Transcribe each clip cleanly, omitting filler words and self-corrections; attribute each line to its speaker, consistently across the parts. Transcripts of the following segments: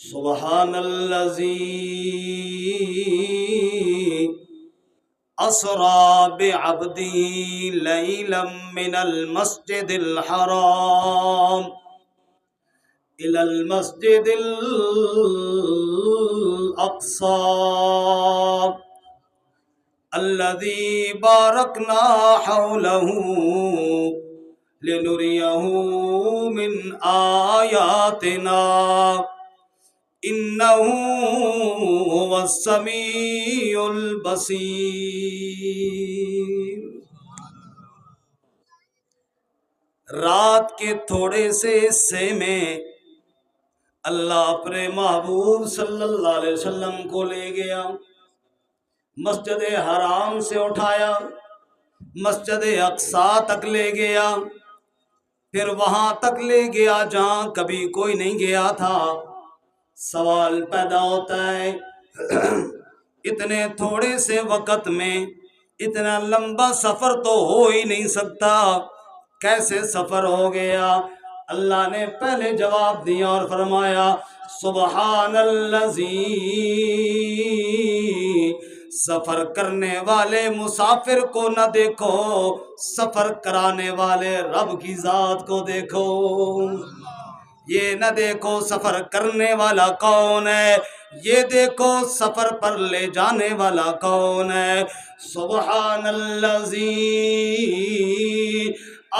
Speaker 1: سبحان الذي أسرى بعبده ليلا من المسجد الحرام إلى المسجد الأقصى الذي باركنا حوله لنريه من آياتنا إنه هو السميع البصير۔ رات کے تھوڑے سے حصے میں اللہ اپنے محبوب صلی اللہ علیہ وسلم کو لے گیا، مسجد حرام سے اٹھایا، مسجد اقصیٰ تک لے گیا، پھر وہاں تک لے گیا جہاں کبھی کوئی نہیں گیا تھا۔ سوال پیدا ہوتا ہے اتنے تھوڑے سے وقت میں اتنا لمبا سفر تو ہو ہی نہیں سکتا، کیسے سفر ہو گیا؟ اللہ نے پہلے جواب دیا اور فرمایا سبحان الذی، سفر کرنے والے مسافر کو نہ دیکھو، سفر کرانے والے رب کی ذات کو دیکھو۔ یہ نہ دیکھو سفر کرنے والا کون ہے، یہ دیکھو سفر پر لے جانے والا کون ہے۔ سبحان الذی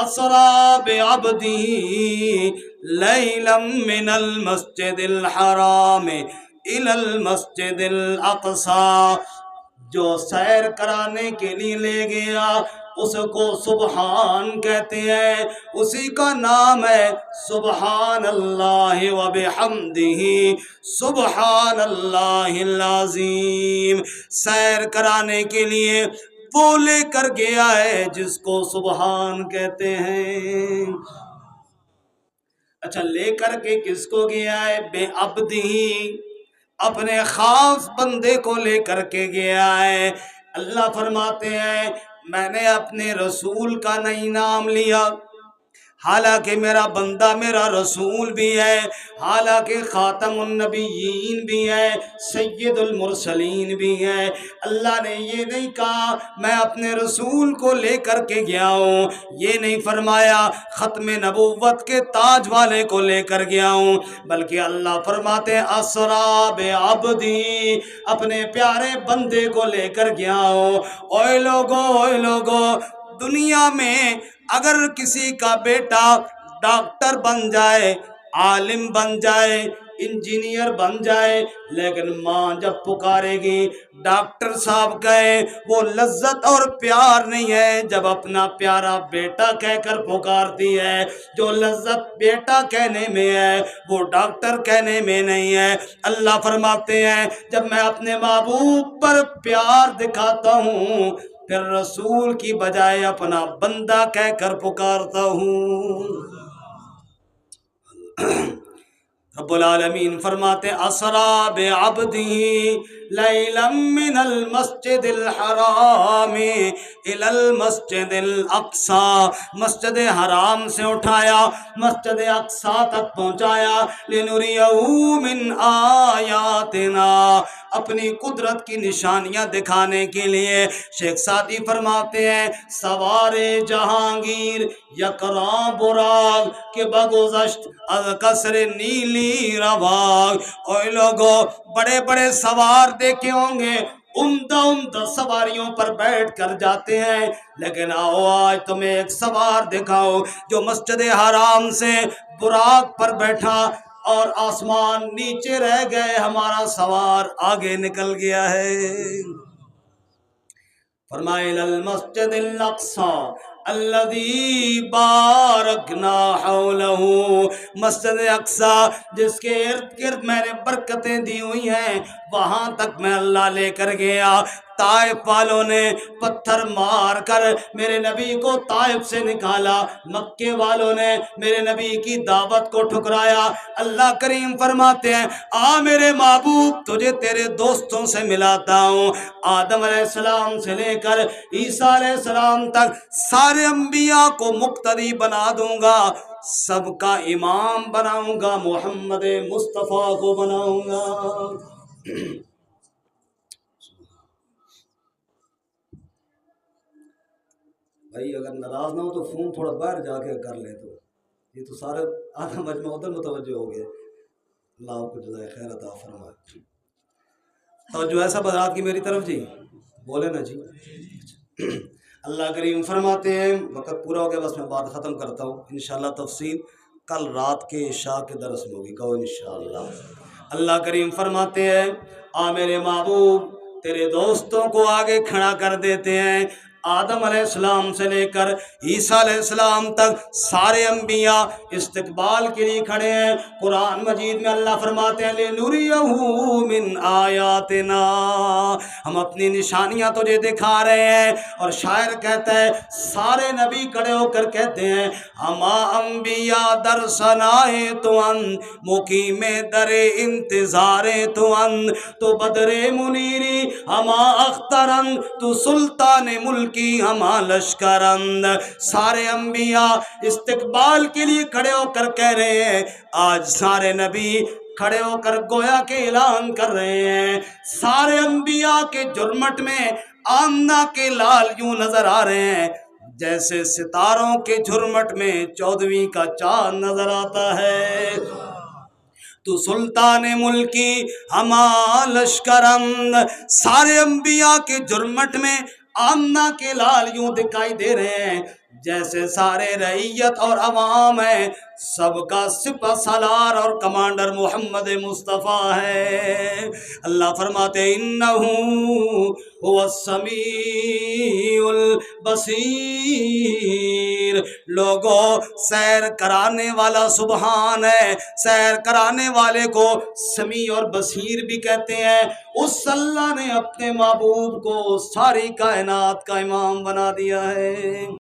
Speaker 1: اسری بعبدہ لیلا من المسجد الحرام الی المسجد الاقصی، جو سیر کرانے کے لیے لے گیا اس کو سبحان کہتے ہیں، اسی کا نام ہے سبحان اللہ وبحمدہ سبحان اللہ العظیم۔ سیر کرانے کے لیے وہ لے کر گیا ہے جس کو سبحان کہتے ہیں۔ اچھا، لے کر کے کس کو گیا ہے؟ بے عبدہ، اپنے خاص بندے کو لے کر کے گیا ہے۔ اللہ فرماتے ہیں میں نے اپنے رسول کا نہیں نام لیا، حالانکہ میرا بندہ میرا رسول بھی ہے، حالانکہ خاتم النبیین بھی ہے، سید المرسلین بھی ہے۔ اللہ نے یہ نہیں کہا میں اپنے رسول کو لے کر کے گیا ہوں، یہ نہیں فرمایا ختم نبوت کے تاج والے کو لے کر گیا ہوں، بلکہ اللہ فرماتے ہیں اسری بعبدی، اپنے پیارے بندے کو لے کر گیا ہوں۔ اوے لوگو، دنیا میں اگر کسی کا بیٹا ڈاکٹر بن جائے، عالم بن جائے، انجینئر بن جائے، لیکن ماں جب پکارے گی ڈاکٹر صاحب کہے، وہ لذت اور پیار نہیں ہے جب اپنا پیارا بیٹا کہہ کر پکارتی ہے۔ جو لذت بیٹا کہنے میں ہے وہ ڈاکٹر کہنے میں نہیں ہے۔ اللہ فرماتے ہیں جب میں اپنے محبوب پر پیار دکھاتا ہوں پھر رسول کی بجائے اپنا بندہ کہہ کر پکارتا ہوں۔ رب العالمین فرماتے اسری بعبدہ لیلا من المسجد الحرام الی المسجد الاقصی، مسجد حرام سے اٹھایا، مسجد اقصی تک پہنچایا، لنریہ من آیاتنا، اپنی قدرت کی نشانیاں دکھانے کے لیے۔ شیخ سعدی فرماتے ہیں سوار جہانگیر یکراں براق کے بگذشت از قصر نیلی رواق۔ اوے لوگو، بڑے بڑے سوار دیکھے ہوں گے، عمدہ سواریوں پر بیٹھ کر جاتے ہیں، لیکن آؤ آج تمہیں ایک سوار دکھاؤ جو مسجد حرام سے براق پر بیٹھا اور آسمان نیچے رہ گئے، ہمارا سوار آگے نکل گیا ہے۔ فرمائے المسجد الاقصی الذی بارکنا حولہ، مسجد اقصی جس کے ارد گرد میں نے برکتیں دی ہوئی ہیں وہاں تک میں اللہ لے کر گیا۔ طائف والوں نے پتھر مار کر میرے نبی کو طائف سے نکالا، مکے والوں نے میرے نبی کی دعوت کو ٹھکرایا۔ اللہ کریم فرماتے ہیں آ میرے محبوب تجھے تیرے دوستوں سے ملاتا ہوں، آدم علیہ السلام سے لے کر عیسیٰ علیہ السلام تک سارے انبیاء کو مقتدی بنا دوں گا، سب کا امام بناؤں گا، محمد مصطفیٰ کو بناؤں گا۔ بھائی اگر ناراض نہ ہو تو فون تھوڑا باہر جا کے کر لیں، تو یہ تو سارے آدھا مجمع ادھر متوجہ ہو گئے۔ اللہ آپ کو جزائے خیر عطا فرمائے۔ توجہ ہے سب حضرات کی میری طرف؟ جی بولے نا جی۔ اللہ کریم فرماتے ہیں، وقت پورا ہو گیا، بس میں بات ختم کرتا ہوں، انشاءاللہ تفصیل کل رات کے عشاء کے درس میں ہوگی، کہو انشاءاللہ۔ اللہ کریم فرماتے ہیں، آ میرے محبوب تیرے دوستوں کو آگے کھڑا کر دیتے ہیں۔ آدم علیہ السلام سے لے کر عیسیٰ علیہ السلام تک سارے انبیاء استقبال کے لیے کھڑے ہیں۔ قرآن مجید میں اللہ فرماتے ہیں لِنُرِيَهُ مِنْ آیاتنا، ہم اپنی نشانیاں تجھے دکھا رہے ہیں۔ اور شاعر کہتا ہے سارے نبی کھڑے ہو کر کہتے ہیں ہما انبیاء در سنائے تو ان مقیم در انتظار تو ان تو بدر منیری ہما اخترن تو سلطان ملکی ہما لشکرند۔ سارے انبیاء استقبال کے لیے کھڑے ہو کر کہہ رہے ہیں، آج سارے نبی کھڑے ہو کر گویا کے اعلان کر رہے ہیں۔ سارے انبیاء کے جرمٹ میں آمنہ کے لال یوں نظر آ رہے ہیں جیسے ستاروں کے جھرمٹ میں 14ویں کا چاند نظر آتا ہے۔ تو سلطان ملکی ہما لشکرند، سارے انبیاء کے جرمٹ میں آمنہ کے لال یوں دکھائی دے رہے ہیں جیسے سارے رعیت اور عوام ہیں، سب کا سپہ سالار اور کمانڈر محمد مصطفیٰ ہے۔ اللہ فرماتے انہو هو السمیع البصیر، لوگوں سیر کرانے والا سبحان ہے، سیر کرانے والے کو سمیع اور بصیر بھی کہتے ہیں۔ اس اللہ نے اپنے محبوب کو ساری کائنات کا امام بنا دیا ہے۔